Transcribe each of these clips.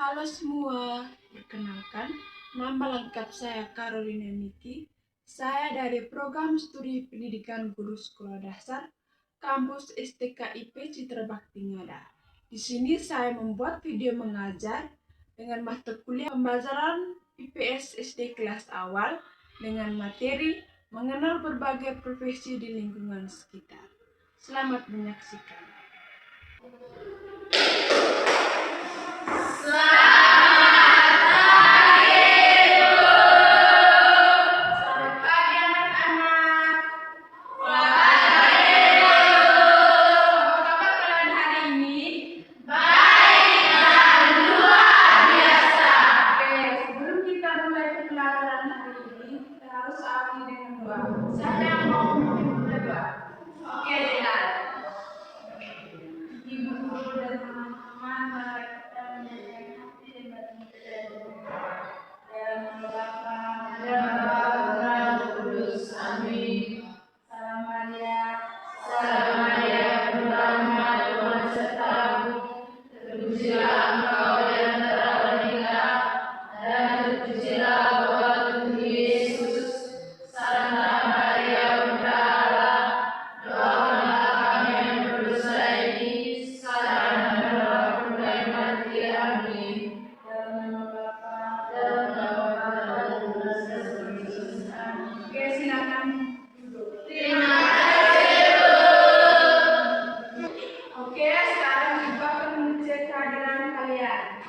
Halo semua, perkenalkan, nama lengkap saya Carolina Niki. Saya dari Program Studi Pendidikan Guru Sekolah Dasar, Kampus STKIP Citra Bakti Ngada. Di sini saya membuat video mengajar dengan mata kuliah pembelajaran IPS SD kelas awal dengan materi mengenal berbagai profesi di lingkungan sekitar. Selamat menyaksikan. Saya mau berdoa. Oke, lihat. Ibu guru dan teman-teman mereka menjadikan hati dan batin kita dan Bapa dan Roh Kudus. Amin. Salam Maria, berrahmat Tuhan sertamu. Terpujilah engkau di antara wanita, dan terpujilah buah tubuh Yesus. Santa Maria, Bunda Allah, doakanlah kami yang berdosa ini, sekarang dan dalam kami mati. Amin. Dalam nama Bapa dan Putra dan Roh Kudus. Amin. Oke, silakan duduk. Terima kasih. Oke, sekarang Ibu akan mengecek kehadiran kalian.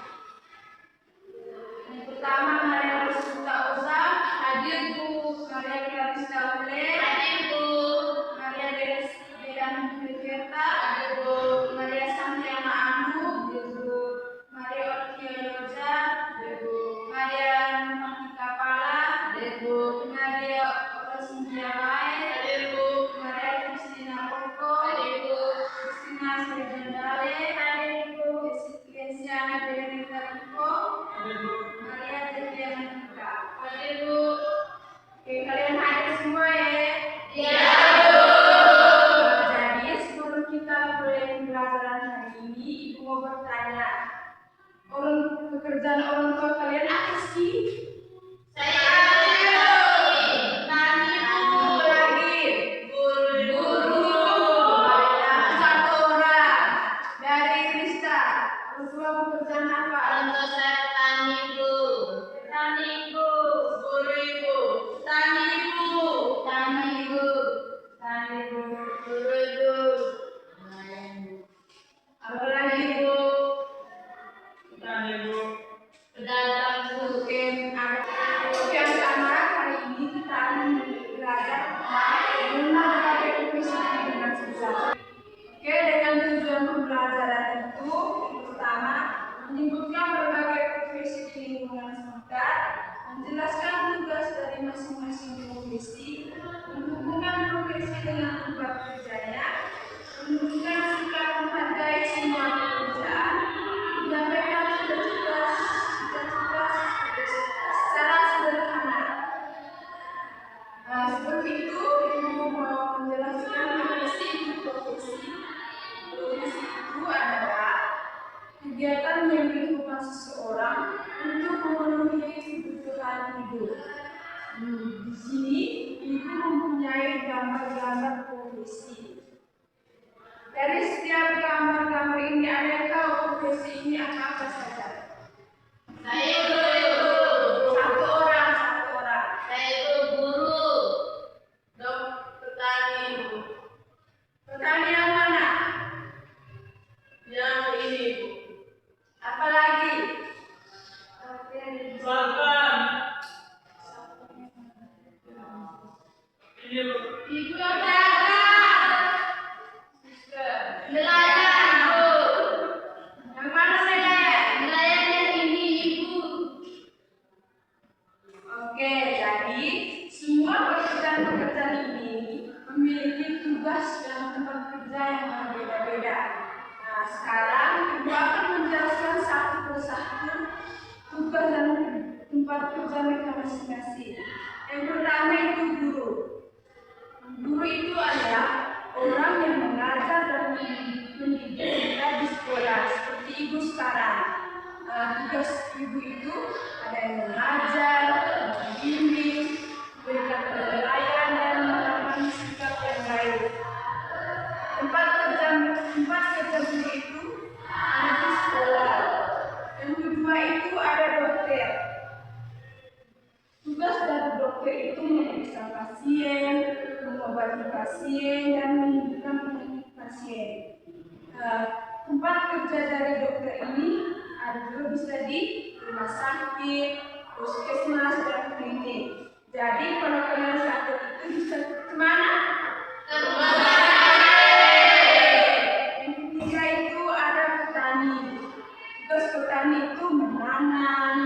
Yang pertama, Maria Rosuta Oza, hadir Bu. Maria Clarista Ule, hadir Bu. Maria Dedan Firta, hadir Bu. Maria Santiana Anu, hadir Bu. Maria Ortia Yoja, hadir Bu. Maria Numatika Pala, hadir Bu. Maria Orasindrawai, hadir Bu. Maria Kristina Koko, hadir Bu. Kristina Sejandale, hadir Bu. Desiana Benita Riko, hadir Bu. Maria Tetiana Tika, hadir Bu. Oke, kalian hadir semua ya? Iya, Bu. Jadi sebelum kita mulai pembelajaran hari ini, Ibu mau bertanya, pekerjaan orang tua kalian apa sih? Saya petani, Bu. Lagi guru. Baiklah, satu orang. Dari Krista, orang tua pekerjaan apa? Orang tua saya petani, Bu. Petani, Bu. Guru, Ibu. Petani, Bu. Petani, Bu. Petani, Bu. Guru, Ibu. Apa lagi, Bu? Petani, Bu. Pedagang, Bu. Oke, yang pertama hari ini kita akan belajar mengenal berbagai profesi dengan susah. Oke, dengan tujuan pembelajaran itu, pertama, menyebutkan berbagai profesi di lingkungan sekitar, menjelaskan tugas dari masing-masing profesi, menghubungkan profesi dengan tempat kerjanya, menunjukkan sikap menghargai semua pekerjaan, menyampaikan cita-cita secara sederhana. Sebelum itu, Ibu mau menjelaskan profesi itu adalah kegiatan yang dilakukan seseorang untuk memenuhi kebutuhan hidup. Di sini, Ibu mempunyai gambar-gambar profesi. Dari setiap gambar-gambar ini, ada tahu profesi ini apa saja? Saya guru. Satu orang. Saya guru. Petani. Petani yang mana? Yang ini, Bu. Apa lagi? Makan. Ini, Bu. Ibu yang dagang. Nelayan, Bu. Yang mana nelayan? Nelayan yang ini, Ibu. Oke, jadi semua pekerjaan-pekerjaan ini memiliki tugas dan tempat kerja yang berbeda-beda. Nah, sekarang Ibu akan menjelaskan satu persatu tugas dan tempat kerja mereka masing-masing. Yang pertama itu guru. Guru itu adalah orang yang mengajar dan mendidik kita di sekolah, seperti Ibu sekarang. Tugas tugas ibu itu ada yang mengajar, membimbing, memberikan penilaian dan menerapkan sikap yang baik. Tempat kerja guru itu ada di sekolah. Yang kedua itu ada dokter. Tugas dari dokter itu memeriksa pasien, mengobati pasien, dan menyembuhkan penyakit pasien. Tempat kerja dari dokter ini ada juga bisa di rumah sakit, puskesmas, dan klinik. Jadi kalau kalian sakit itu bisa kemana? Ke rumah sakit. Yang ketiga itu ada petani. Tugas petani itu menanam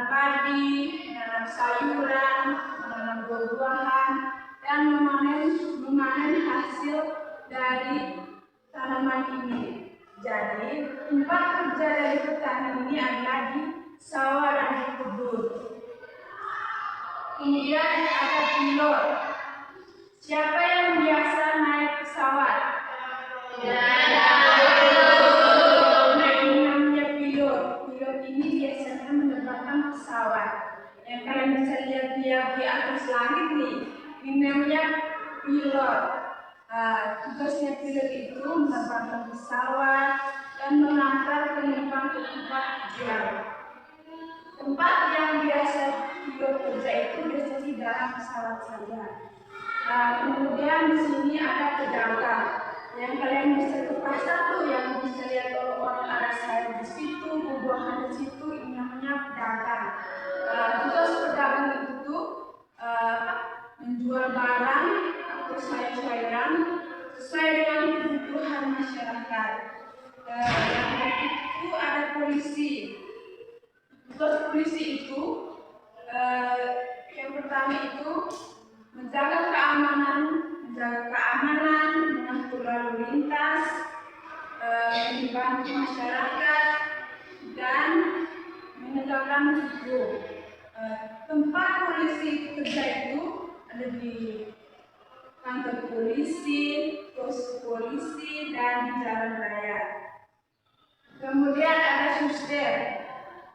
padi, menanam sayuran, menanam buah-buahan, dan memanen hasil dari tanaman ini. Jadi tempat kerja dari petani ini adalah di sawah dan di kebun. Kemudian ada pilot. Siapa yang biasa naik pesawat? Namanya pilot. Pilot ini biasanya menerbangkan pesawat. Yang kalian bisa lihat dia di atas langit nih, ini namanya pilot. Tugasnya pilot itu menerbangkan pesawat dan mengantar penumpang ke tempat tujuan. Tempat yang biasa pilot kerja itu biasanya di dalam pesawat saja. Kemudian di sini ada pedagang. Yang kalian bisa ke pasar tuh, yang bisa lihat kalau orang ada sayur di situ, buah-buahan di situ, ini namanya pedagang. Tugas pedagang itu tuh menjual barang atau sayur-sayuran sesuai dengan kebutuhan masyarakat. Yang itu ada polisi. Tugas polisi itu yang pertama itu menjaga keamanan, mengatur lalu lintas, membantu masyarakat, dan menegakkan hukum. Tempat polisi kerja itu ada di kantor polisi, pos polisi, dan di jalan raya. Kemudian ada suster.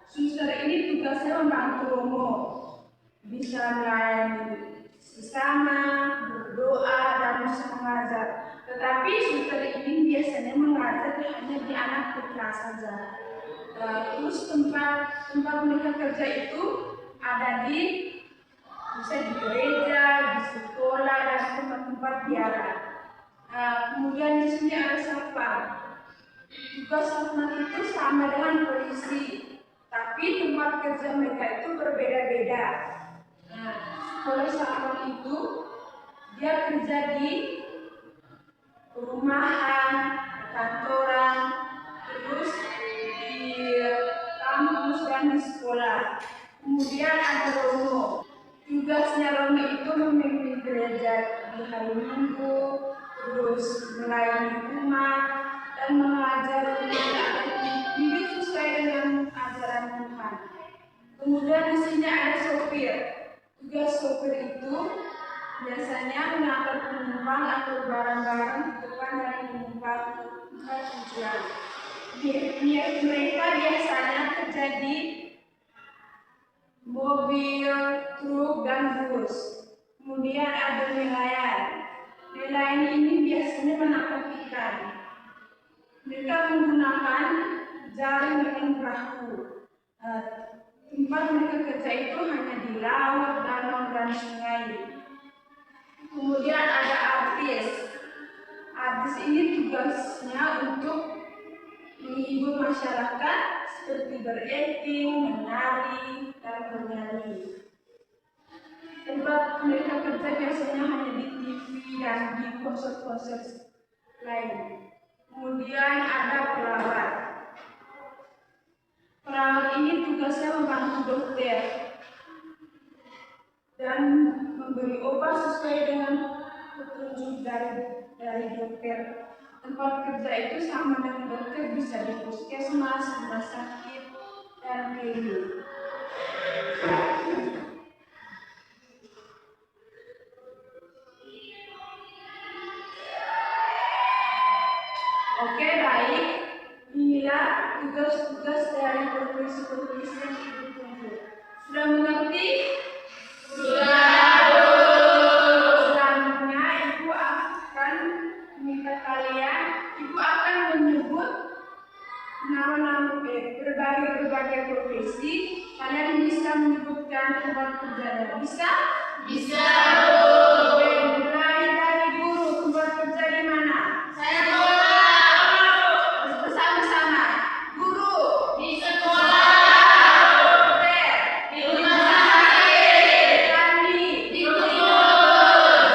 Suster ini tugasnya membantu romo, bisa melayani sesama, berdoa, dan bisa mengajar. Tetapi suster ini biasanya mengajar hanya di anak putra saja. Terus tempat mereka kerja itu ada bisa di gereja, di sekolah, dan tempat-tempat biara. Kemudian di sini ada satpam. Tugas satpam itu sama dengan polisi, tapi tempat kerja mereka itu berbeda-beda. Kalau satpam itu dia kerja di perumahan, kantoran, terus di kampus dan di sekolah. Kemudian ada romo. Tugasnya romo itu memimpin gereja di hari Minggu, terus melayani umat dan mengajar umat hidup sesuai dengan ajaran Tuhan. Kemudian di sini ada sopir. Tugas sopir itu biasanya mengantar penumpang atau barang-barang di depan dari penumpang ke tempat tujuan. Mereka biasanya kerja di mobil, truk, dan bus. Kemudian ada nelayan. Nelayan ini biasanya menangkap ikan. Mereka menggunakan jaring dengan perahu. Tempat mereka kerja itu hanya di laut, danau, dan sungai. Kemudian ada artis. Artis ini tugasnya untuk menghibur masyarakat seperti berakting, menari, dan bernyanyi. Tempat mereka kerja biasanya hanya di TV dan di konser-konser lain. Kemudian ada perawat. Perawat ini tugasnya membantu dokter dan memberi obat sesuai dengan petunjuk dari dokter. Tempat kerja itu sama dengan dokter, bisa di puskesmas, rumah sakit, dan klinik. Oke, baik. Inilah inilah tugas-tugas dari profesi-profesi yang ditunjuk. Sudah mengerti? Selanjutnya Ibu akan meminta kalian, Ibu akan menyebut nama-nama berbagai profesi. Kalian bisa menyebutkan tempat kerjanya. Bisa? Bisa. Mulai dari guru, tempat kerja di mana? Saya bersama-sama. Guru di sekolah. Dokter di rumah sakit. Petani di kebun.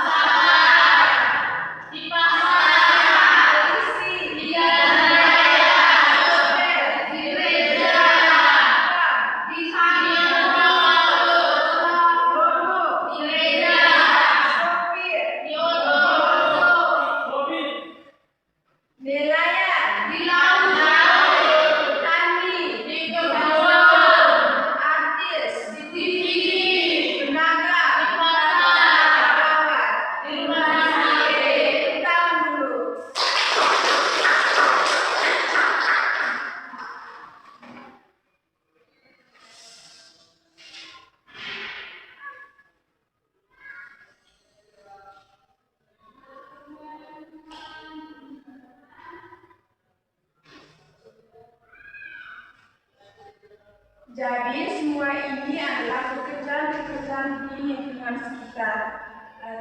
Sahabat di pasar. Polisi di jalan. Dokter di gereja. Di kantor. Guru di gereja. Sopir di mobil. Nelayan di laut, petani di kebun, artis di TV, tenaga di pasar, perawat di rumah sakit. Tahan dulu. Jadi semua ini adalah pekerjaan-pekerjaan di lingkungan sekitar.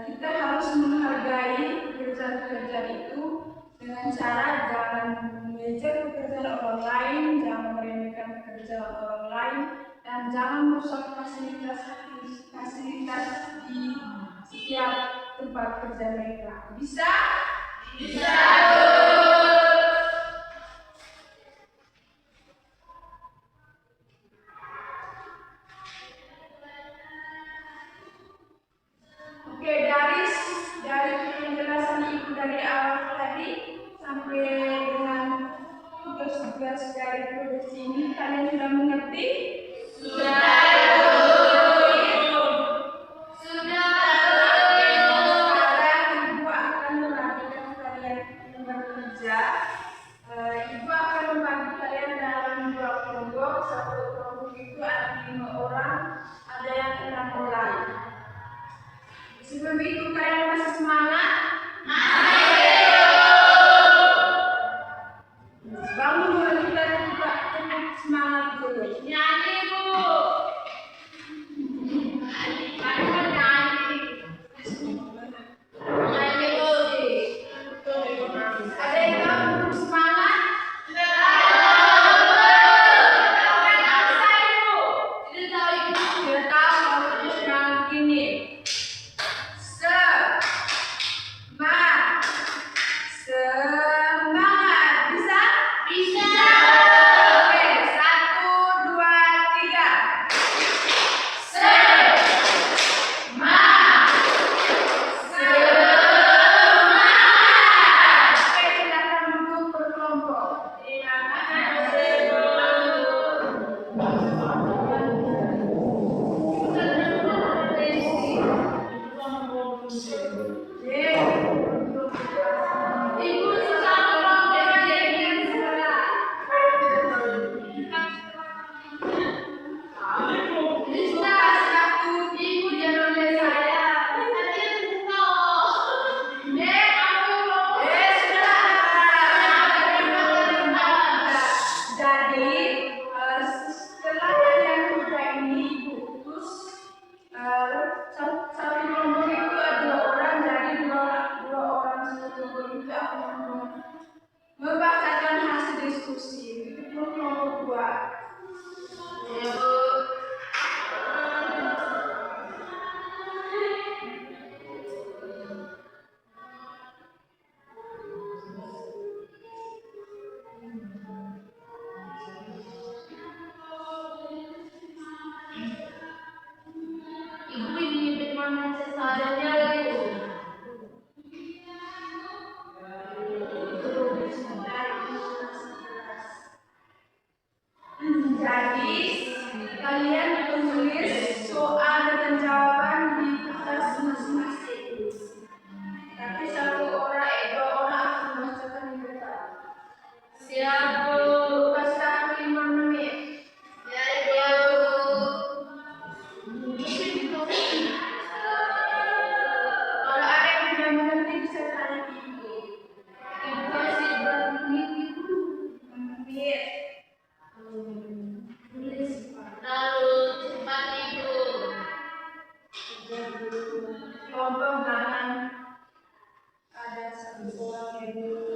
Kita harus menghargai pekerjaan-pekerjaan itu dengan cara jangan mengejar pekerjaan orang lain, jangan meremehkan pekerjaan orang lain, dan jangan merusak fasilitas di setiap tempat kerja mereka. Bisa? Bisa. Oke, dari penjelasan Ibu dari awal tadi sampai dengan tugas-tugas dari profesi ini, kalian sudah mengerti? Sudah. Sekarang Ibu akan merapikan kalian yang bekerja. Ibu akan membagi kalian dalam 2 kelompok. Satu kelompok itu ada 5 orang, ada yang 6 orang. Sebelum itu kalian masih semangat? Bangun dulu, kita juga semangat dulu. Nyanyi Bu. Nyanyi Bu. Ada yang tahu semangat? Tidak tahu semangat gini. Semangat. Bisa? Bisa. Oke, 1, 2, 3. Semangat. Oke, silakan duduk berkelompok. Ibu selalu dengan segala. Bisa satu Ibu jangan oleh saya. Nanti buka. Sudah. Jadi setelah kalian buka ini Ibu putus satu kelompok itu ada 2 orang, jadi dua orang satu kelompok itu akan membacakan hasil diskusi. Itu pun kelompok 2. Ibu ini bagaimana seadanya Ibu? Jadi kalian menulis soal dan jawaban di kertas masing-masing. Tapi 2 orang akan membacakan di kertas. Siap, Bu. Kasih aku 5 menit. Ya, Bu. Kalau ada yang tidak mengerti bisa tanya Ibu. Ibu kasih berapa menit Ibu? 5 menit. Lalu cepat Ibu. Kelompok belakang ada satu orang Ibu.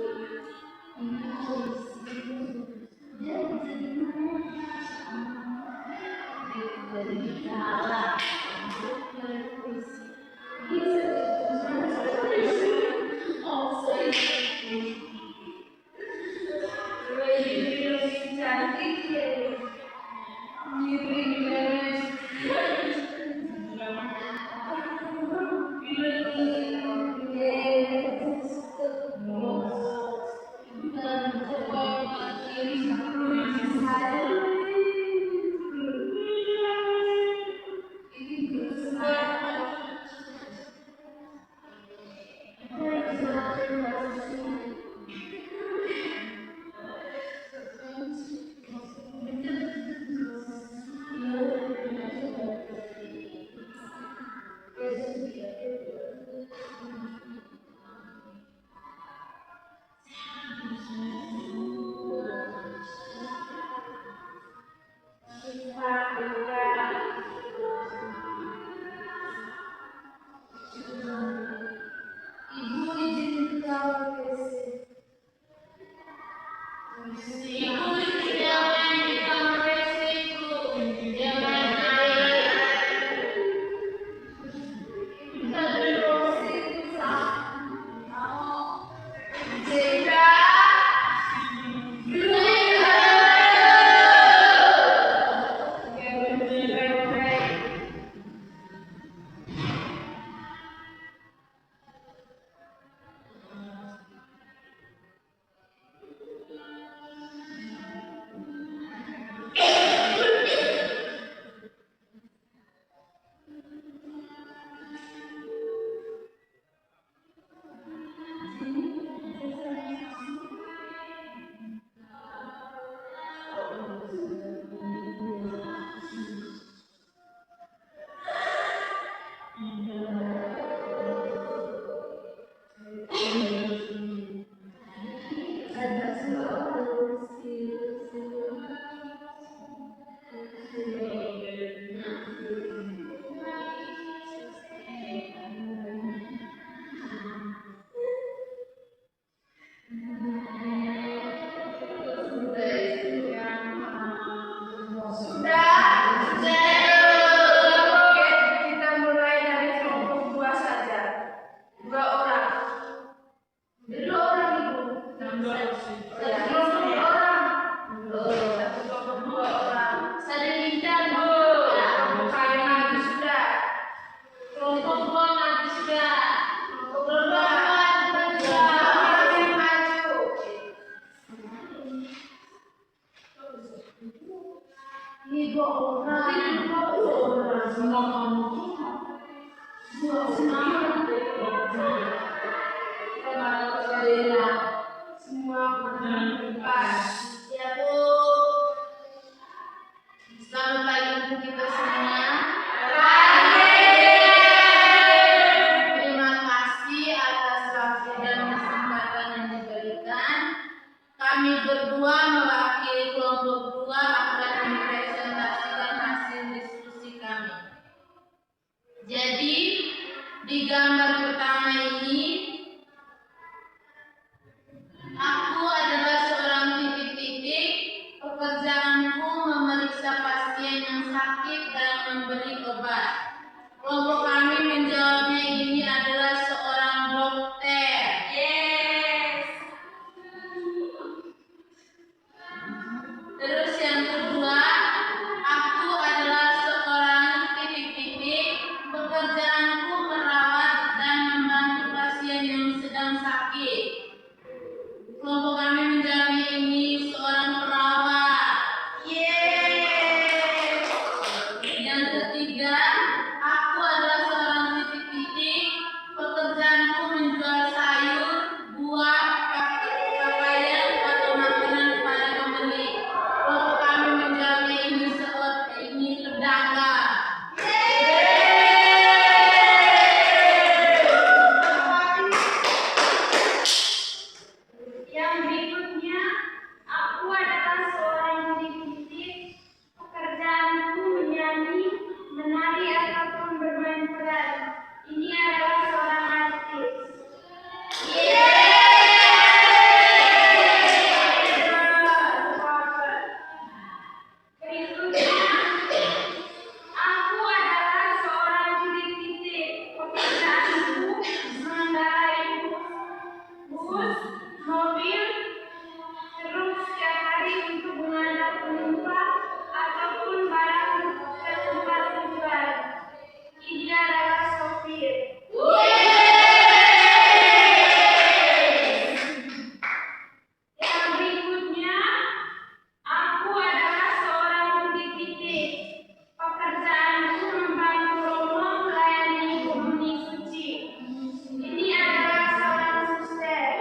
untuk mengantar penumpang ataupun barang ke tempat tujuan. Ini adalah sopir. Yang berikutnya, aku adalah seorang titik-titik. Pekerjaanku membantu Romo melayani komuni suci. Ini adalah seorang suster.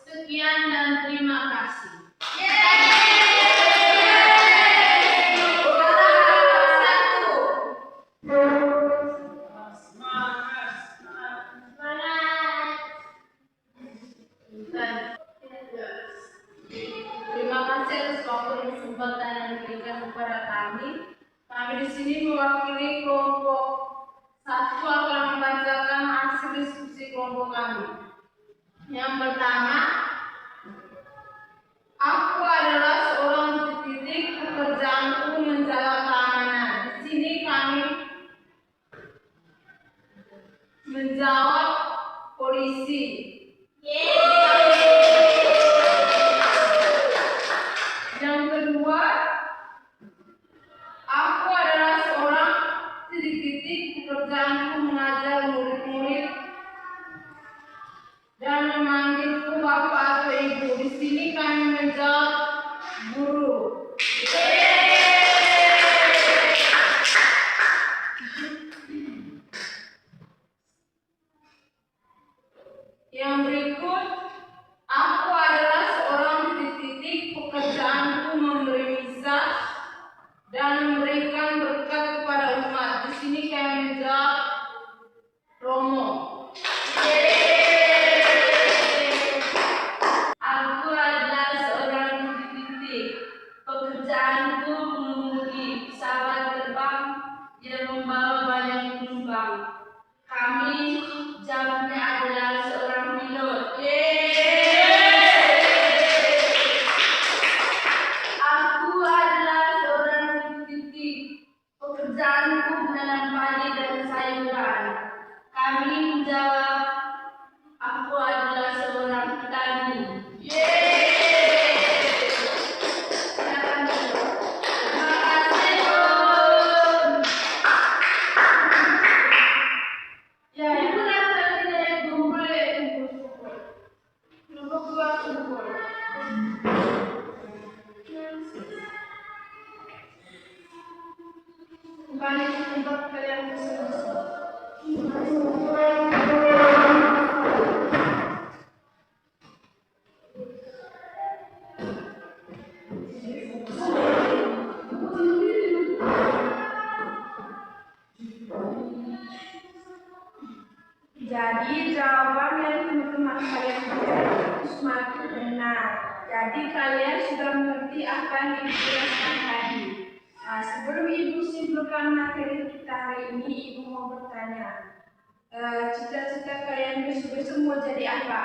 Sekian dan terima kasih. Terima kasih atas waktu dan kesempatan yang diberikan kepada kami. Kami di sini mewakili kelompok satu akan membacakan hasil diskusi kelompok kami. Yang pertama, aku adalah seorang titik, pekerjaanku menjaga keamanan. Di sini kami menjawab polisi. Yang kedua, aku adalah seorang titik, pekerjaanku mengajar murid-murid dan memanggilku bapak atau ibu. Di sini kami menjawab guru. Yang berikut, aku adalah seorang titik, pekerjaanku memberi misa dan memberikan berkat kepada umat. Di sini kami menjawab Romo. Aku adalah seorang titik, pekerjaanku mengemudi pesawat terbang yang membawa banyak penumpang. Kami jawabnya adalah seorang pilot. Aku adalah seorang titik, pekerjaanku menanam padi dan sayuran. Kami menjawab, aku adalah seorang petani. Terima kasih, Bun. Ya, ibu datang tidak kumpul. Nomor 2 kumpul. Kembali ke tempat kalian masing-masing. Jadi jawaban yang teman-teman kalian berikan itu semakin benar. Jadi kalian sudah mengerti apa yang Ibu jelaskan tadi. Nah, sebelum Ibu simpulkan materi kita hari ini, Ibu mau bertanya, cita-cita kalian besok mau jadi apa?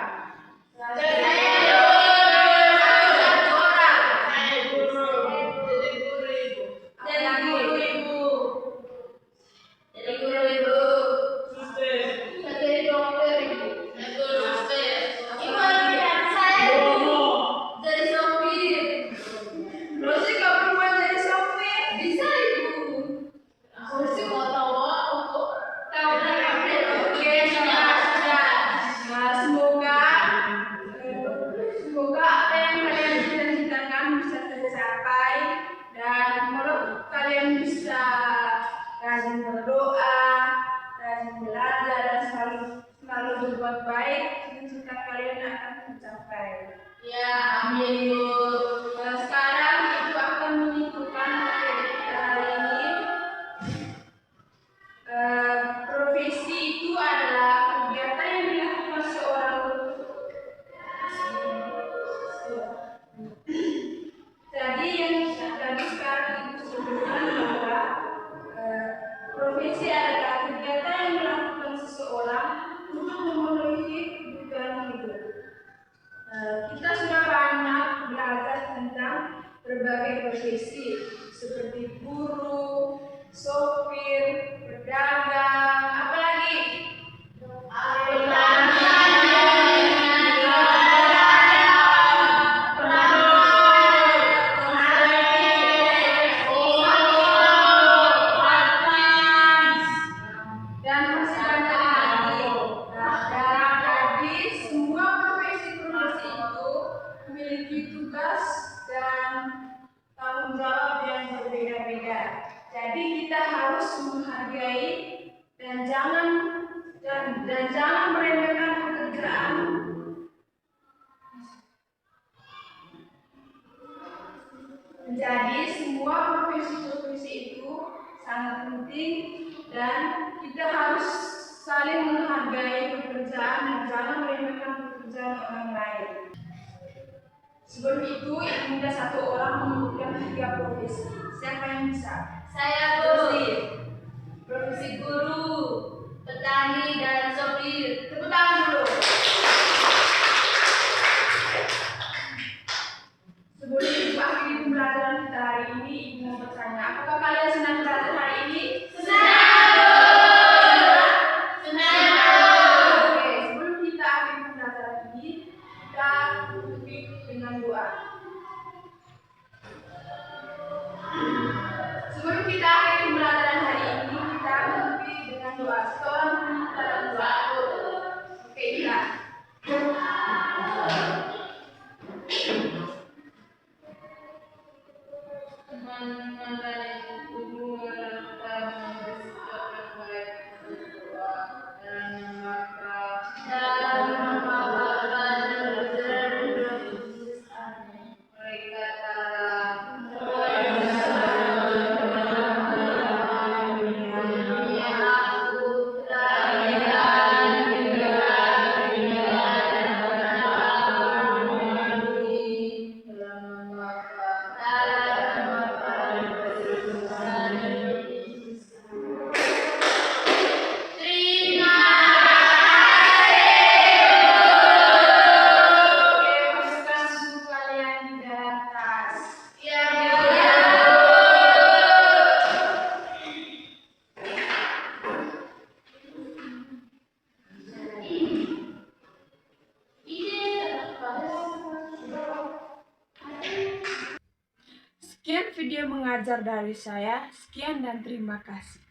Semoga apa yang kalian cita-citakan bisa tercapai, dan kalau kalian bisa rajin berdoa, rajin belajar, dan selalu berbuat baik, cita-cita kalian akan tercapai. Ya, amin. Nah, sekarang Ibu akan menyimpulkan materi kita hari ini. Profesi itu adalah kegiatan yang dilakukan seorang. Jadi sekarang Ibu sebutkan bahwa profesi adalah kegiatan yang dilakukan seseorang untuk memenuhi kebutuhan hidup. Kita sudah banyak belajar tentang berbagai profesi seperti guru, sopir, pedagang, apalagi petani. Jadi semua profesi itu memiliki tugas dan tanggung jawab yang berbeda-beda. Jadi kita harus menghargai dan jangan meremehkan pekerjaan. Jadi semua profesi itu sangat penting dan kita harus saling menghargai pekerjaan dan jangan meremehkan pekerjaan orang lain. Sebelum itu, Ibunda satu orang menyebutkan 3 profesi. Siapa yang bisa? Saya, Bu. Profesi guru, petani, dan sopir. Tepuk tangan dulu. Sebelum Ibu akhiri pembelajaran kita hari ini, Ibu mau bertanya, apakah kalian senang belajar hari ini? Oke, sebelum kita akhiri pembelajaran ini, kita tutupi dengan doa. Sebelum kita akhiri pembelajaran hari ini, kita tutupi dengan doa. Seorang kita dalam doa. Oke, kita. Sekian video mengajar dari saya. Sekian dan terima kasih.